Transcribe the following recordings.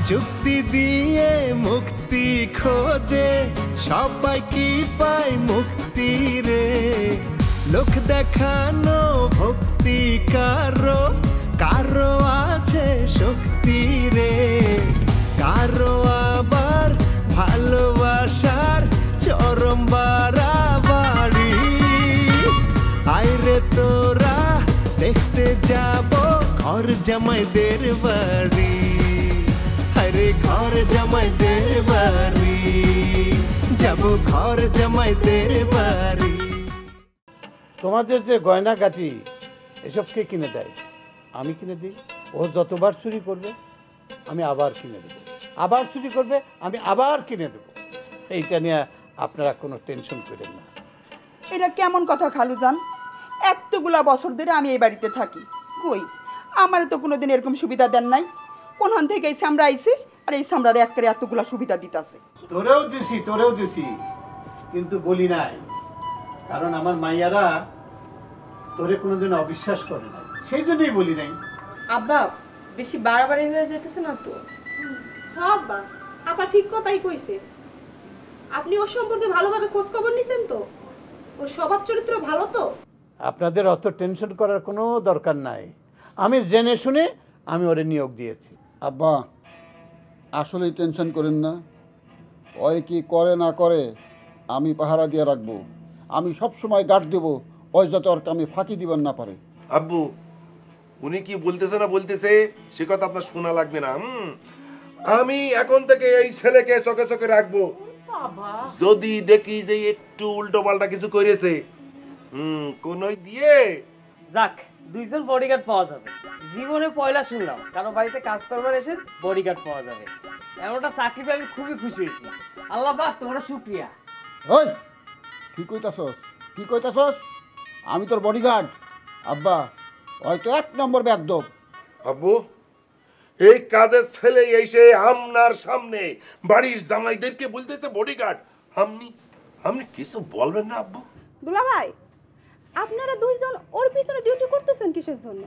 যুক্তি দিয়ে মুক্তি খোঁজে সবাই কি পায় মুক্তি রে লোক দেখানো ভক্তি কারো কারো আছে শক্তি রে কারো আবার ভালোবাসার চরম বাড়াবাড়ি আইরে তোরা দেখতে যাব ঘর জামাইদের বাড়ি আরে ঘর জামাইদের বাড়ি যাব ঘর জামাইদের বাড়ি। তোমাদের যে গয়নাগাটি এসব কে কিনে দেয়? আমি কিনে দিই। ও যতবার চুরি করবে আমি আবার কিনে দেবো, আবার চুরি করবে আমি আবার কিনে দেবো। এইটা নিয়ে আপনারা কোনো টেনশন করেন না। এটা কেমন কথা খালুজান? এতগুলা বছর ধরে আমি এই বাড়িতে থাকি, কই আমার তো কোনোদিন এরকম সুবিধা দেন নাই। কোনখান থেকে এই সামরা আইছি আর এই সামরারে এক করে এতগুলা সুবিধা দিতেছে। তোরেও দিছি কিন্তু বলি নাই, কারণ আমার মাইয়ারা তোরে কোনোদিন অবিশ্বাস করে নাই, সেই জন্যই বলি নাই। আব্বা বেশি বাড়াবাড়ি হয়ে যেতেছে না তো? হ্যাঁ আব্বা, আপা ঠিক কথাই কইছে। আপনি ওর সম্পর্কে ভালোভাবে খোঁজ খবর নিছেন তো? ওর স্বভাব চরিত্র ভালো তো? আপনাদের অত টেনশন করার কোনো দরকার নাই, আমি জেনে শুনে আমি ওরে নিয়োগ দিয়েছি। আব্বা আসলেই টেনশন করেন না, ওই কি করে না করে আমি পাহারা দিয়ে রাখবো। আমি সব সময় গার্ড দেব, ওই যাতে ওর কামে ফাঁকি দিবেন না পারে। আব্বু উনি কি বলতেছে না বলতেছে সে কথা আপনার শোনা লাগবে না। আমি এখন থেকে এই ছেলেকে চোখে চোখে রাখবো। যদি দেখি যে একটু উল্টো পাল্টা কিছু করেছে কোনই দিয়ে যাক দুইজন বডিগার্ড পাওয়া যাবে। জীবনে পয়লা শুনলাম কারো বাড়িতে কাজ করবার এসে বডিগার্ড পাওয়া যাবে। এমনটা চাকরি পেয়ে আমি খুবই খুশি হয়েছি। আল্লাহ পাক তোমার শুকরিয়া। ওই কি কইতাছস? আমি তোর বডিগার্ড? আব্বা হয়তো এক নম্বর বেয়াদব। আব্বু এই কাজের ছেলে এসে আমনার সামনে বাড়ির জামাইদেরকে বলতেছে বডিগার্ড। আপনি কিছু বলবেন না আব্বু? দুলা ভাই, আপনারা দুইজন ওর পিছনে ডিউটি করতেছেন কিসের জন্য?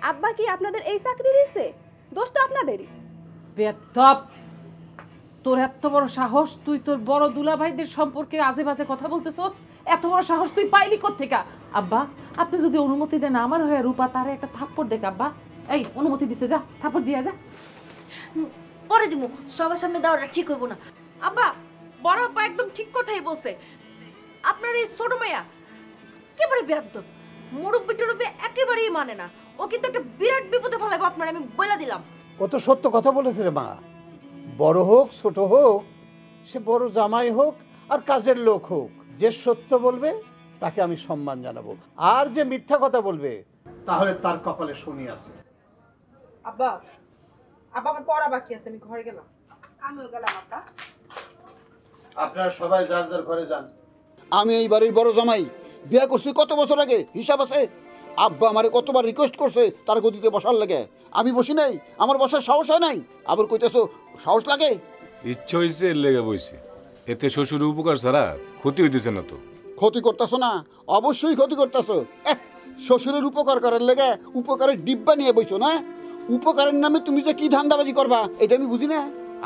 আব্বা কি আপনাদের এই চাকরি দিয়েছে? দোষ তো আপনাদেরই। বেয়াদব, তোর এত বড় সাহস, তুই তোর বড় দুলাভাইদের সম্পর্কে আজে বাজে কথা বলতেছস? এত বড় সাহস তুই পাইলি কোত্থেকে? আব্বা আপনি যদি অনুমতি দেন আমার হয়ে রূপা তারে একটা থাপ্পড় দেখ। আব্বা এই অনুমতি দিছে, যা থাপ্পড় দিয়া যা। পরে দিমু, সবার সামনে দেওয়াটা ঠিক হইব না। আব্বা বড় আপা একদম ঠিক কথাই বলছে। আপনার এই ছোট মেয়া একেবারে বেয়াদব, মুরব্বি টুরব্বি একেবারেই মানে না। ও কিন্তু একটা বিরাট বিপদে ফেলাইবো আপনার, আমি বলে দিলাম। কত সত্য কথা বলেছে রে মা। বড় হোক ছোট হোক, সে বড় জামাই হোক আর কাজের লোক হোক, যে সত্য বলবে তাকে আমি সম্মান জানাবো, আর যে মিথ্যা কথা বলবে তাহলে তার কপালে শনি আছে। আব্বা আমার পড়া বাকি আছে, আমি ঘরে গেলাম। আমিও গেলাম আব্বা। আপনারা সবাই যার যার ঘরে যান। আমি এই বাড়ির বড় জামাই, বিয়ে করছি কত বছর আগে, হিসাব আছে। আব্বা আমারে কতবার রিকোয়েস্ট করছে তার গদিতে বসার লাগে, আমি বসি নাই। আমার বসার সাহস হয় নাই, আবার কইতেছো সাহস লাগে? ইচ্ছা হয়েছে এর লেগে বইছে, এতে শ্বশুরের উপকার ছাড়া ক্ষতি হইতেছে না তো। ক্ষতি করতেছো না? অবশ্যই ক্ষতি করতেছো। শ্বশুরের উপকার করার লেগে উপকারের ডিব্বা নিয়ে বইছো না? উপকারের নামে তুমি যে কি ধান্দাবাজি করবা এটা আমি বুঝি না।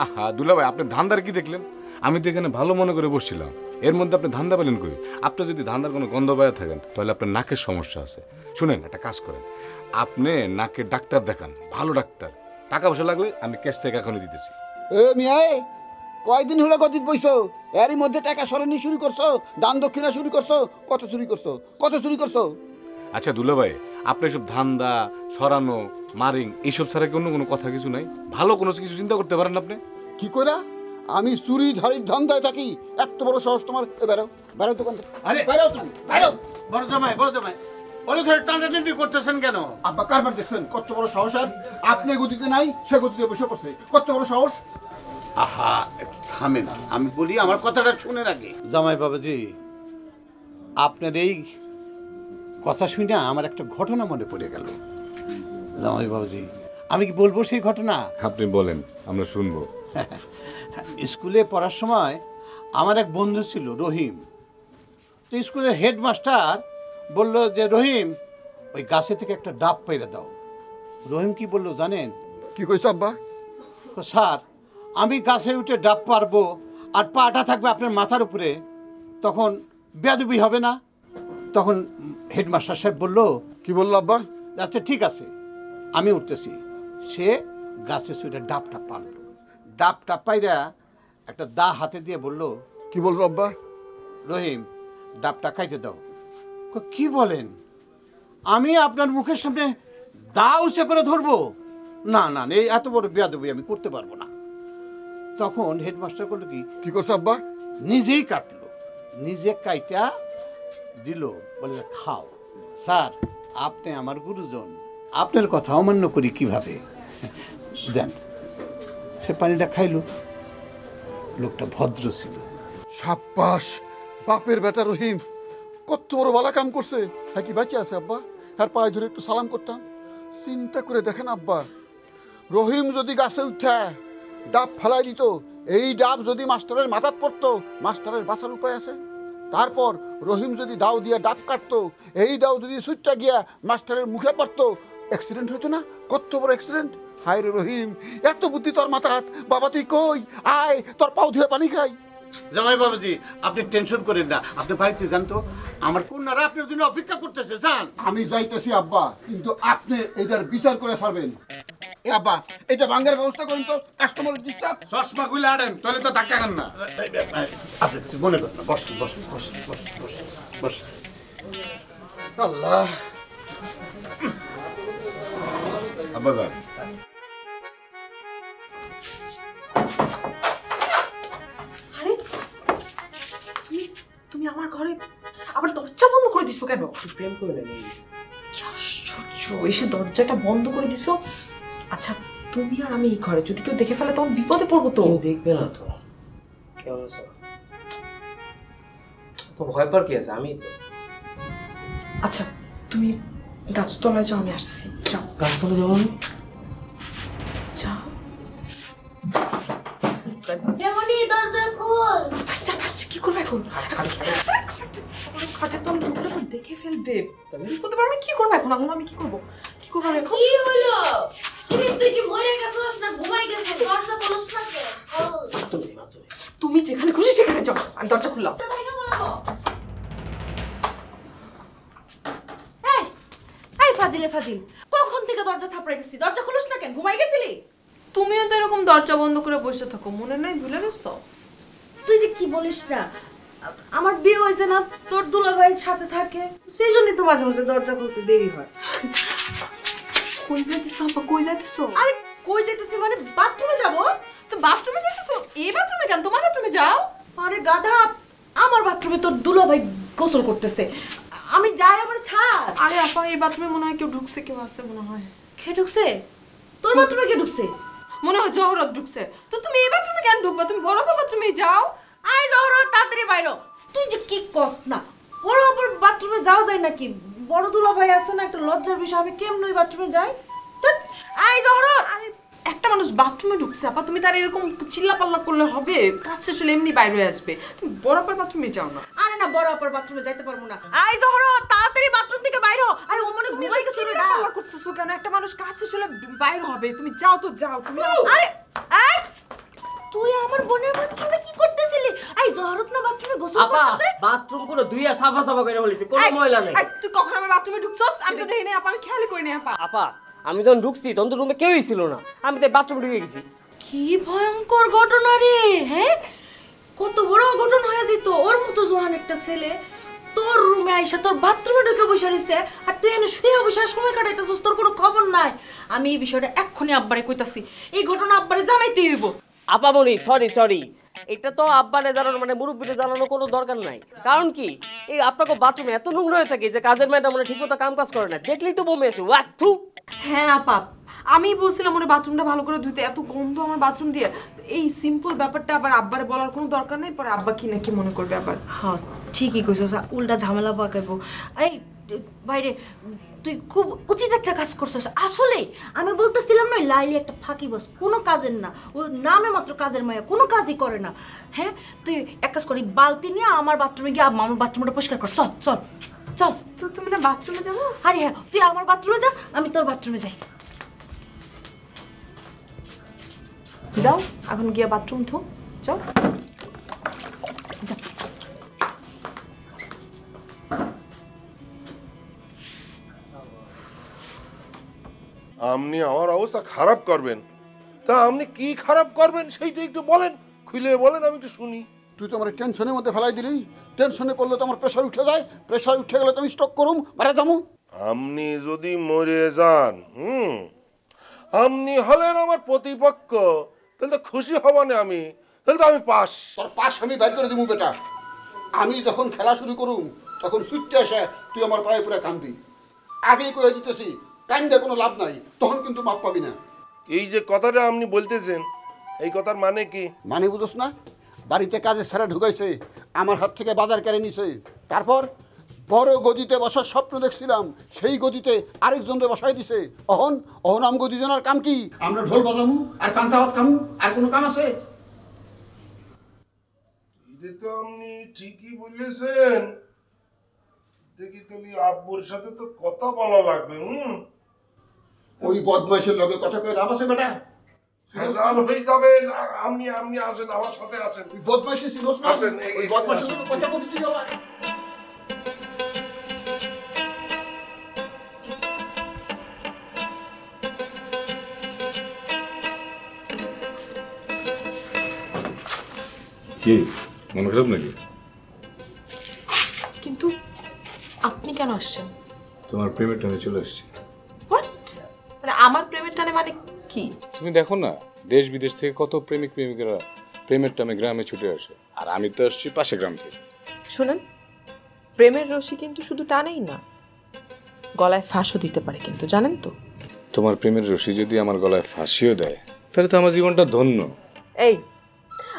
আহা দুলাভাই, আপনি ধান্দার কি দেখলেন? আমি তো এখানে ভালো মনে করে বসছিলাম, এর মধ্যে আপনি ধান্দা পেলেন কই? আপনি যদি ধান্দার কোনো গন্ধ পায়ে থাকেন তাহলে আপনার নাকের সমস্যা আছে। শুনেন, একটা কাজ করেন, আপনি নাকের ডাক্তার দেখান, ভালো ডাক্তার। টাকা পয়সা লাগলে আমি ক্যাশ থেকে এখনই দিতেছি। এ মিয়াই, কয়দিন হলো গদিত বইছো, এরই মধ্যে টাকা সরানি শুরু করছো, দান দক্ষিণা শুরু করছো, কত চুরি করছো? আচ্ছা দুলাভাই, আপনি সব ধান্দা সরানো মারিং এইসব ছাড়া কি অন্য কোনো কথা কিছু নাই? ভালো কোনো কিছু চিন্তা করতে পারেন আপনি? কি কইরা? আমি চুরি ধারির ধান্দায় থাকি? এত বড় সাহস তোমার? বেরো দোকান থেকে। আরে বেরো তুমি, বেরো। বড় জামাই ওরে ধরে টানাটানি করতেছেন কেন? আব্বা কারবার দেখছেন কত বড় সাহস? আর আপনি গদিতে নাই, সে গদিতে বসে পড়ছে, কত বড় সাহস? আহা থামেন, আমি বলি আমার কথাটা শুনে রাখি। জামাই বাবাজি, আপনার এই কথা শুনে আমার একটা ঘটনা মনে পড়ে গেল। জামাই বাবাজি, আমি কি বলবো সেই ঘটনা? আপনি বলেন, আমরা শুনবো। স্কুলে পড়ার সময় আমার এক বন্ধু ছিল রহিম। তো স্কুলের হেডমাস্টার বলল যে রহিম ওই গাছে থেকে একটা ডাব পেরে দাও। রহিম কি বললো জানেন? কি কইছো আব্বা? স্যার আমি গাছে উঠে ডাব পারবো আর পাটা থাকবে আপনার মাথার উপরে, তখন বেয়াদবি হবে না? তখন হেডমাস্টার সাহেব বলল, কি বললো আব্বা? আচ্ছা ঠিক আছে, আমি উঠতেছি। সে গাছে উঠে ডাবটা পারল। ডাবটা পাইরা একটা দা হাতে দিয়ে বলল, কি বললো আব্বা? রহিম, ডাবটা খাইতে দাও। কি বলেন? আমি আপনার মুখের সামনে দা উঁচে করে ধরবো? না না, এই এত বড় বেয়াদবি আমি করতে পারবো না। তখন হেডমাস্টার করলো কি করছো আব্বা? নিজেই কাটলো, নিজে কাইটা দিল, বলে খাও। স্যার, আপনি আমার গুরুজন, আপনার কথা অমান্য করি কিভাবে? দেন। সে পানিটা খাইলো। লোকটা ভদ্র ছিল। সাব্বাস, বাপের বেটা রহিম কত বড় ভালো কাম করছে। হ্যাঁ, কি বাঁচে আছে আব্বা? হ্যাঁ, পায়ে ধরে একটু সালাম করতাম। চিন্তা করে দেখেন আব্বা, রহিম যদি গাছে উঠে ডাব ফেলাই দিত, এই ডাব যদি মাস্টারের মাথাত পড়তো, মাস্টারের বাঁচার উপায় আছে। তারপর রহিম যদি দাও দিয়ে ডাব কাটতো, এই দাও যদি সুইটটা গিয়া মাস্টারের মুখে পড়তো, অ্যাক্সিডেন্ট হইতো না? কত বড় অ্যাক্সিডেন্ট! হায় রে রহিম, এত বুদ্ধি তোর মাথাত। বাবা তুই কই? আয়, তোর পাও ধুয়ে পানি খাই। জামাই বাবাজি, আপনি টেনশন করেন না, আপনি বাড়িতে যান তো, আমার কন্যারা আপনার জন্য অপেক্ষা করতেছে। যান। আমি যাইতেছি আব্বা, কিন্তু আপনি এটার বিচার করে ছাড়বেন। এ আব্বা, এটা ভাঙার ব্যবস্থা করেন তো, কাস্টমারের ডিস্টার্ব। চশমা খুলে আনেন, তাহলে তো ধাক্কা খান না। আপনি কিছু মনে করেন না, বসুন বসুন বসুন বসুন বসুন বসুন। আল্লাহ। আব্বা যান। তুমি আমার ঘরে আবার দরজা বন্ধ করে দিছো কেন? প্রেম করে নেন। কি আশ্চর্য, এসে দরজাটা বন্ধ করে দিছো। আচ্ছা, তুমি আর আমি এই ঘরে যদি কেউ দেখে ফেলে তখন বিপদে পড়বো তো। দেখবে না তো। কেমন আছো? তো ভয় পার কি আছে? আমি তো। আচ্ছা, তুমি গাছতলায় যাও, আমি আসছি। যাও। গাছতলা যাবো আমি? যাও। দরজা খোল। ভাসছে ভাসছে, কি করবে এখন? খাটে তো আমি ঢুকলে তো দেখে ফেলবে। বিপদে পড়বে, কি করবো এখন? আমি কি করবো? কি করবো এখন? কি হলো? তুই কি মরে গেছিস না ঘুমাই গেছিস? দরজা খোলস না কেন? তুমি যেখানে খুশি সেখানে যাও, আমি দরজা খুললাম। এই ফাজিলে ফাজিল, কখন থেকে দরজা থাপড়াইতেছি? দরজা খুলস না কেন? ঘুমাই গেছিলি? তুমিও তো এরকম দরজা বন্ধ করে বসে থাকো, মনে নাই? ভুলে গেছো? তুই যে কি বলিস না, আমার বিয়ে হয়েছে না, তোর দুলাভাইয়ের সাথে থাকে, সেই জন্যই তো মাঝে মাঝে দরজা খুলতে দেরি হয়। কই যাইতেছো আপা? কই যাইতেছো? আরে কই যাইতেছি মানে বাথরুমে যাব। তো বাথরুমে যাইতেছো? এই বাথরুমে কেন? তোমার বাথরুমে যাও। আরে গাধা, আমার বাথরুমে তোর দুলাভাই গোসল করতেছে, আমি যাই আবার ছাড়। আরে আপা, এই বাথরুমে মনে হয় কেউ ঢুকছে, কেউ আছে মনে হয়। কে ঢুকছে? তোর বাথরুমে কে ঢুকছে? মনে হয় জহরত ঢুকছে। তো তুমি এই বাথরুমে কেন ঢুকবা? তুমি বড় বাথরুমে যাও। আয় জহরত, তাড়াতাড়ি বাইরো। তুই যে কি কস না, বড় অপর বাথরুমে যাওয়া যায় নাকি? বড় দুলাভাই আছে না, একটা লজ্জার বিষয়। আমি কেমন ওই বাথরুমে যাই? আয় জহরত। আরে একটা মানুষ বাথরুমে ঢুকছে আপা, তুমি তার এরকম চিল্লা পাল্লা করলে হবে? কাজ শেষ হলে এমনি বাইরে আসবে। তুমি বড় বাথরুমে যাও না। আরে না, বড় অপর বাথরুমে যাইতে পারবো না। আয় জহরত, তাড়াতাড়ি বাথরুম থেকে বাইরো। আরে ও মনে ঘুমাই গেছে রে। পাল্লা করতেছো কেন? একটা মানুষ কাজ শেষ হলে বাইরে হবে। তুমি যাও তো যাও। তুমি আরে আয়, তুই আমার বোনের বাথরুমে কি করতেছিলি? আয় জহরত না বাথরুমে গোসল আপা, করতেছে। বাথরুম পুরো ধুইয়া সাফা সাফা করে বলেছে, কোনো ময়লা নেই। তুই কখন আমার বাথরুমে ঢুকছস? আমি তো দেখি নাই আপা, আমি খেয়ালই করিনি আপা। আপা, আমি যখন ঢুকছি তখন তো রুমে কেউই ছিল না, আমি তো বাথরুমে ঢুকে গেছি। কি ভয়ঙ্কর ঘটনা রে! হ্যাঁ, কত বড় ঘটনা হয়ে যেত। ওর মতো জোয়ান একটা ছেলে তোর রুমে আইসা তোর বাথরুমে ঢুকে বসে রইছে, আর তুই এখানে শুয়ে বসে সময় কাটাইতেছিস, তোর কোনো খবর নাই। আমি এই বিষয়টা এক্ষুনি আব্বারে কইতাছি, এই ঘটনা আব্বারে জানাইতে হইব। আপা মনি, সরি, এটা তো আব্বারে জানানো মানে মুরব্বিরে জানানো কোনো দরকার নাই। কারণ কি, এই আপনাকে বাথরুমে এত নোংরা হয়ে থাকে যে কাজের মেয়েটা মানে ঠিকমতো কাম কাজ করে না, দেখলেই তো বমি আসে। ওয়াক থু। হ্যাঁ আপা, আমি বলছিলাম ওর বাথরুমটা ভালো করে ধুইতে, এত গন্ধ আমার বাথরুম দিয়ে। এই সিম্পল ব্যাপারটা আবার আব্বারে বলার কোনো দরকার নেই, পরে আব্বা কি না কি মনে করবে আবার। হ্যাঁ ঠিকই কইছস, উল্টা ঝামেলা পাকাইবো। এই বাইরে, তুই খুব উচিত একটা কাজ করছিস। আসলে আমি বলতেছিলাম না, লাইলি একটা ফাঁকি বস, কোনো কাজের না, ও নামে মাত্র কাজের মায়া, কোনো কাজই করে না। হ্যাঁ, তুই এক কাজ করি, বালতি নিয়ে আমার বাথরুমে গিয়ে আমার বাথরুমটা পরিষ্কার কর। চল চল চল। তো তুমি না বাথরুমে যাবো? আরে হ্যাঁ, তুই আমার বাথরুমে যা, আমি তোর বাথরুমে যাই। যাও এখন গিয়া বাথরুম ধো, যাও। আপনি আমার অবস্থা খারাপ করবেন, তা আপনি কি খারাপ করবেন সেইটা একটু বলেন, খুলে বলেন, আমি একটু শুনি। তুই তো আমার টেনশনের মধ্যে ফেলাই দিলি। টেনশনে পড়লে তো আমার প্রেশার উঠে যায়, প্রেশার উঠে গেলে তো আমি স্ট্রোক করুম, মারা যাবো। আপনি যদি মরে যান, আপনি হলেন আমার প্রতিপক্ষ, তাহলে তো খুশি হব না আমি, তাহলে তো আমি পাস। তোর পাশ আমি বাইর করে দিব বেটা। আমি যখন খেলা শুরু করুম তখন ছুটতে এসে তুই আমার পায়ে পুরো কান্দবি। আগেই কয়ে দিতেছি, কান্দে কোনো লাভ নাই, তখন কিন্তু মাপ পাবি না। এই যে কথাটা আপনি বলতেছেন, এই কথার মানে কি? মানে বুঝোস না? বাড়িতে কাজে ছেড়ে ঢুকাইছে, আমার হাত থেকে বাজার কেড়ে নিছে, তারপর বড় গদিতে বসার স্বপ্ন দেখছিলাম, সেই গদিতে আরেকজনকে বসাই দিছে। অহন অহন আম গদিজনের কাম কি? আমরা ঢোল বাজামু আর কান্তা ভাত খামু, আর কোনো কাম আছে? এটা তো আপনি ঠিকই বলেছেন। দেখি তুমি আব্বুর সাথে তো কথা বলা লাগবে। ওই বদমাইশের লগে কথা কয়ে লাভ আছে বেটা? ভেজাল হয়ে যাবেন। আপনি আসেন, আমার সাথে আসেন। বদমাইশি ছিলস না? আসেন, ওই বদমাইশের লগে কথা বলতে যাবা। কি মনে খারাপ নাকি? কিন্তু আপনি কেন আসছেন? তোমার প্রেমের টানে চলে আসছি। হোয়াট? মানে আমার প্রেমের টানে মানে কি? তুমি দেখো না, দেশ বিদেশ থেকে কত প্রেমিক প্রেমিকেরা প্রেমের টানে গ্রামে ছুটে আসে, আর আমি তো আসছি পাশে গ্রাম থেকে। শুনেন, প্রেমের রশি কিন্তু শুধু টানেই না, গলায় ফাঁসও দিতে পারে, কিন্তু জানেন তো? তোমার প্রেমের রশি যদি আমার গলায় ফাঁসিও দেয়, তাহলে তো আমার জীবনটা ধন্য। এই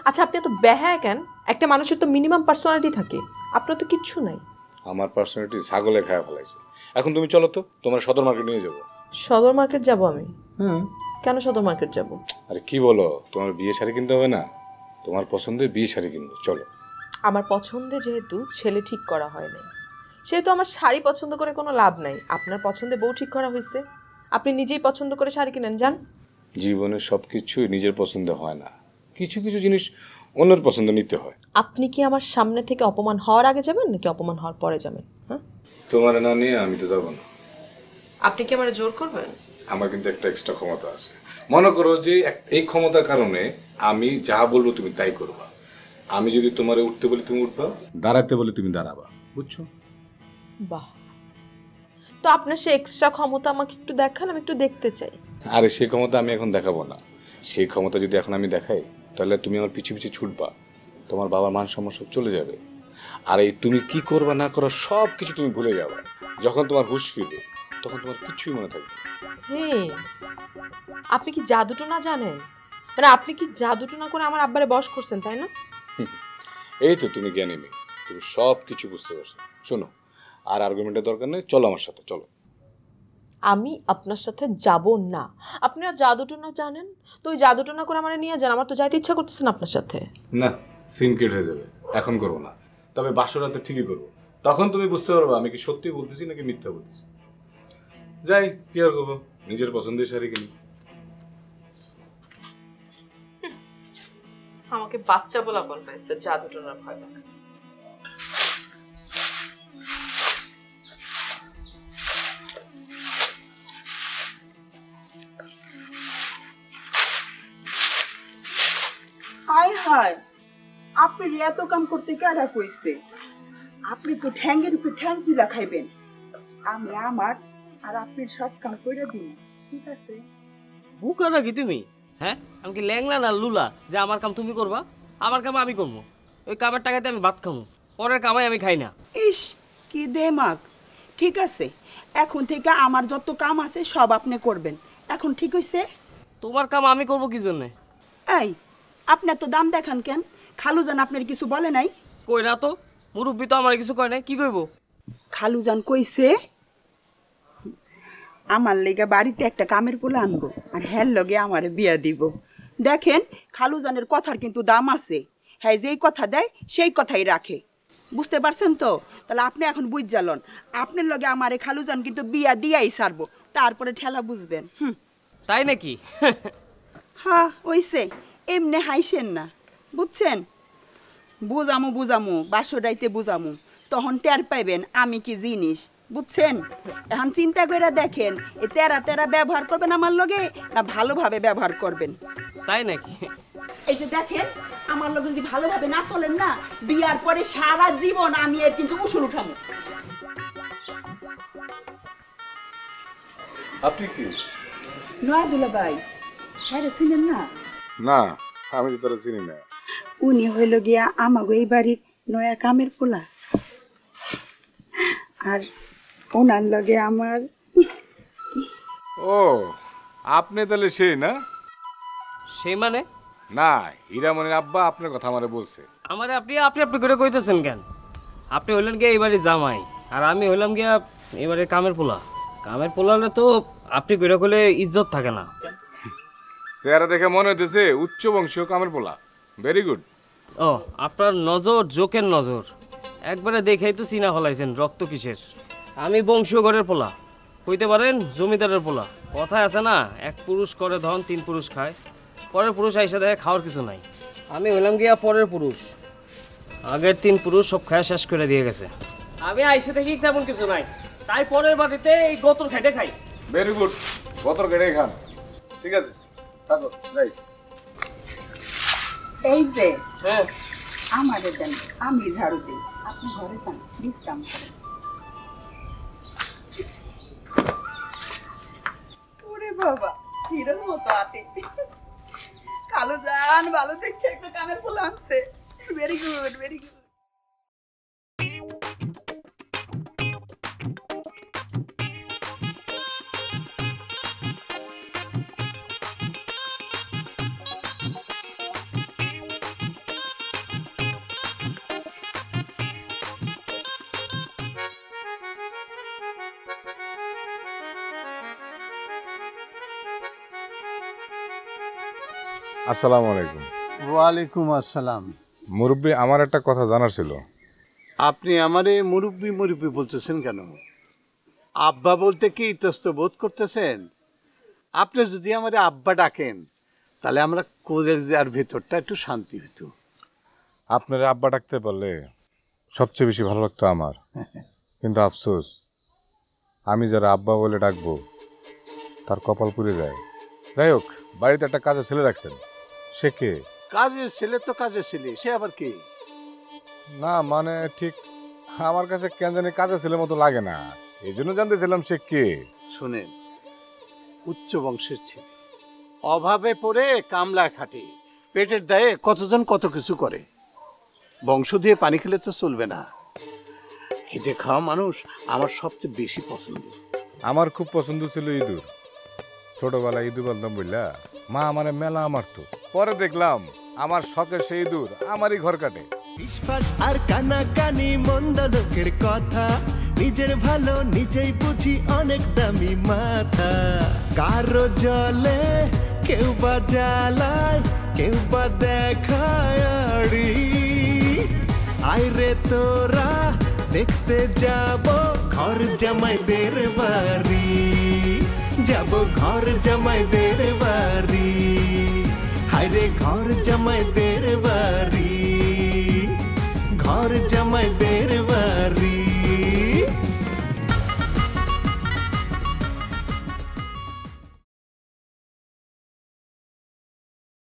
আচ্ছা, আপনি এত বেহায়া কেন? একটা মানুষের তো মিনিমাম পার্সোনালিটি থাকে, আপনার তো কিচ্ছু নাই। আমার পার্সোনালিটি ছাগলে খায় ফেলাইছে। এখন তুমি চলো তো, তোমার সদর মার্কেট নিয়ে যাবো। সদর মার্কেট যাব আমি? কেন সদর মার্কেট যাব? আরে কি বলো, তোমার বিয়ে শাড়ি কিনতে হবে না? তোমার পছন্দের বিয়ে শাড়ি কিনবো, চলো। আমার পছন্দে যেহেতু ছেলে ঠিক করা হয় নাই, সেহেতু আমার শাড়ি পছন্দ করে কোনো লাভ নাই। আপনার পছন্দে বউ ঠিক করা হয়েছে, আপনি নিজেই পছন্দ করে শাড়ি কিনেন, যান। জীবনে সব কিছুই নিজের পছন্দে হয় না, কিছু কিছু জিনিস অন্যের পছন্দ নিতে হয়। আপনি কি আমার সামনে থেকে অপমান হওয়ার আগে যাবেন নাকি অপমান হওয়ার পরে যাবেন? হ্যাঁ, তোমার না নিয়ে আমি তো যাবো না। আপনি কি আমার জোর করবেন? আমার কিন্তু একটা এক্সট্রা ক্ষমতা আছে। মনে করো যে এই ক্ষমতার কারণে আমি যা বলবো তুমি তাই করবা। আমি যদি তোমারে উঠতে বলি তুমি উঠবা, দাঁড়াতে বলি তুমি দাঁড়াবা, বুঝছো? বাহ, তো আপনার সে এক্সট্রা ক্ষমতা আমাকে একটু দেখান, আমি একটু দেখতে চাই। আরে সেই ক্ষমতা আমি এখন দেখাবো না। সেই ক্ষমতা যদি এখন আমি দেখাই, তাহলে তুমি আমার পিছু পিছু ছুটবা, তোমার বাবার মান সম্মান সব চলে যাবে, আর এই তুমি কি করবা না করো সব কিছু তুমি ভুলে যাবে। যখন তোমার হুঁশ ফিরবে তখন তোমার কিছুই মনে থাকবে। হ্যাঁ, আপনি কি জাদুটোনা জানেন? মানে আপনি কি জাদুটোনা করে আমার আব্বারে বশ করছেন, তাই না? এই তো তুমি জ্ঞানী মেয়ে, তুমি সব কিছু বুঝতে পারছো। শোনো, আর আর্গুমেন্টের দরকার নেই, চলো আমার সাথে, চলো। আমি আপনার সাথে যাব না। আপনি আর জাদুটোনা জানেন তো, ওই জাদুটোনা করে আমার নিয়ে যান, আমার তো যাইতে ইচ্ছা করতেছে না আপনার সাথে। না, সিন কেট হয়ে যাবে, এখন করবো না, তবে বাসর রাতে ঠিকই করবো। তখন তুমি বুঝতে পারবে আমি কি সত্যি বলতেছি নাকি মিথ্যা বলতেছি। যাই, কি আর করবো, নিজের পছন্দের শাড়ি কিনি। আমাকে বাচ্চা বলা বল পাইছে, জাদুটোনার ভয় লাগে। হায় হায়, আপনি এত কাম করতে কারা কইছে? আপনি তো ঠ্যাঙ্গের উপর ঠ্যাং তুলা খাইবেন। আমি আমার আর আপনি সব কাম করে দিন, ঠিক আছে? বুকা নাকি তুমি? হ্যাঁ, আমি কি ল্যাংলা না লুলা যে আমার কাম তুমি করবা? আমার কাম আমি করবো, ওই কামের টাকাতে আমি ভাত খাবো, পরের কামাই আমি খাই না। ইস, কি দেমাগ! ঠিক আছে, এখন থেকে আমার যত কাম আছে সব আপনি করবেন, এখন ঠিক হইছে? তোমার কাম আমি করবো কি জন্যে? এই, আপনি তো দাম দেখান কেন? খালুজান আপনার কিছু বলে নাই? কই না তো, মুরব্বী তো আমার কিছু কয় নাই, কি কইবো? খালুজান কইছে আমার লেগে বাড়িতে একটা কামের পোলা আনবো, আর হ্যার লগে আমার বিয়া দিব। দেখেন, খালুজানের কথার কিন্তু দাম আছে। হ্যাঁ, যেই কথা দেয় সেই কথাই রাখে, বুঝতে পারছেন তো? তাহলে আপনি এখন বুঝ জালন, আপনার লগে আমার এই খালুজান কিন্তু বিয়া দিয়াই ছাড়বো, তারপরে ঠেলা বুঝবেন। তাই নাকি? হ্যাঁ ওইসে এমনি হাইসেন না বুঝছেন, বুঝামু বাসরাইতে বুঝামু, তখন টের পাইবেন আমি কি জিনিস, বুঝছেন? এখন চিন্তা করে দেখেন এ তেরা তেরা ব্যবহার করবেন আমার লগে না ভালোভাবে ব্যবহার করবেন। তাই নাকি? এই যে দেখেন আমার লগে যদি ভালোভাবে না চলেন না, বিয়ার পরে সারা জীবন আমি এর কিন্তু উসুল উঠামু। আপনি কি? নয় দুলাভাই, হ্যাঁ রে চিনেন না? না, আমি তো তারা চিনি না। উনি হইল গিয়া আমাগো এই বাড়ির নয়া কামের পোলা, আর ওনার লগে আমার। ও, আপনি তাহলে সেই না? সেই মানে? না, হীরামণির আব্বা আপনার কথা আমারে বলছে। আমারে আপনি আপনি আপনি করে কইতেছেন কেন? আপনি হইলেন গিয়া এই বাড়ির জামাই, আর আমি হইলাম গিয়া এবারে কামের পোলা। কামের পোলা হলে তো আপনি করে কইলে ইজ্জত থাকে না। চেহারা দেখে মনে হইতেছে উচ্চ বংশীয় কামের পোলা। Very good. ও, আপনার নজর জোকের নজর, একবারে দেখেই তো চিনা ফলাইছেন রক্ত কিসের। আমি বংশীয় ঘরের পোলা, কইতে পারেন জমিদারের পোলা। কথায় আছে না, এক পুরুষ করে ধন তিন পুরুষ খায়, পরের পুরুষ আইসা দেখে খাওয়ার কিছু নাই। আমি হইলাম গিয়া পরের পুরুষ, আগের তিন পুরুষ সব খায় শেষ করে দিয়ে গেছে। আমি আইসা দেখি তেমন কিছু নাই, তাই পরের বাড়িতে এই গতর খেটে খাই। ভেরি গুড, গতর কেটে খান। ঠিক আছে, থাকো, যাই। এই যে হ্যাঁ, আমাদের দেন, আমি ঝাড়ু দিই, আপনি ঘরে যান বিশ্রাম করেন। ওরে বাবা, হিরোর মতো আটে। কালো জান ভালো দেখে একটা কানের ফুল আনছে। Very good, very good. আসসালামু আলাইকুম। ওয়ালাইকুম আসসালাম। মুরব্বী, আমার একটা কথা জানার ছিল। আপনি আমারে মুরব্বি মুরব্বি বলতেছেন কেন? আব্বা বলতে কি ইতস্ত বোধ করতেছেন? আপনি যদি আমারে আব্বা ডাকেন তাহলে আমরা কলেজের ভেতরটা একটু শান্তি হতো। আপনার আব্বা ডাকতে পারলে সবচেয়ে বেশি ভালো লাগতো আমার। কিন্তু আফসোস, আমি যারা আব্বা বলে ডাকবো তার কপাল পুড়ে যায়। যাই হোক, বাড়িতে একটা কাজের ছেলে রাখছেন, সে কে? কাজের ছেলে তো কাজের ছেলে, সে আবার কে? না মানে ঠিক আমার কাছে কেন জানি কাজের ছেলের মতো লাগে না, এই জন্য জানতেছিলাম সে কে। শোনেন, উচ্চ বংশের ছেলে, অভাবে পড়ে কামলা খাটে, পেটের দায়ে কতজন কত কিছু করে। বংশ দিয়ে পানি খেলে তো চলবে না। খেটে খাওয়া মানুষ আমার সবচেয়ে বেশি পছন্দ। আমার খুব পছন্দ ছিল ইঁদুর। ছোটবেলায় ইঁদুর বলতাম বললা মা আমারে মেলা মারতো। পরে দেখলাম আমার শখের সেই ইঁদুর আমারই ঘর কাটে। বিশ্বাস আর কানাকানি মন্দ লোকের কথা, নিজের ভালো নিজেই বুঝি অনেক দামি মাথা। কারো জলে কেউ বা জ্বালায়, কেউ বা দেখায় আড়ি। আইরে তোরা দেখতে যাব ঘর জামাইদের বাড়ি, যাব ঘর জামাইদের বাড়ি। হায়রে ঘর জামাইদের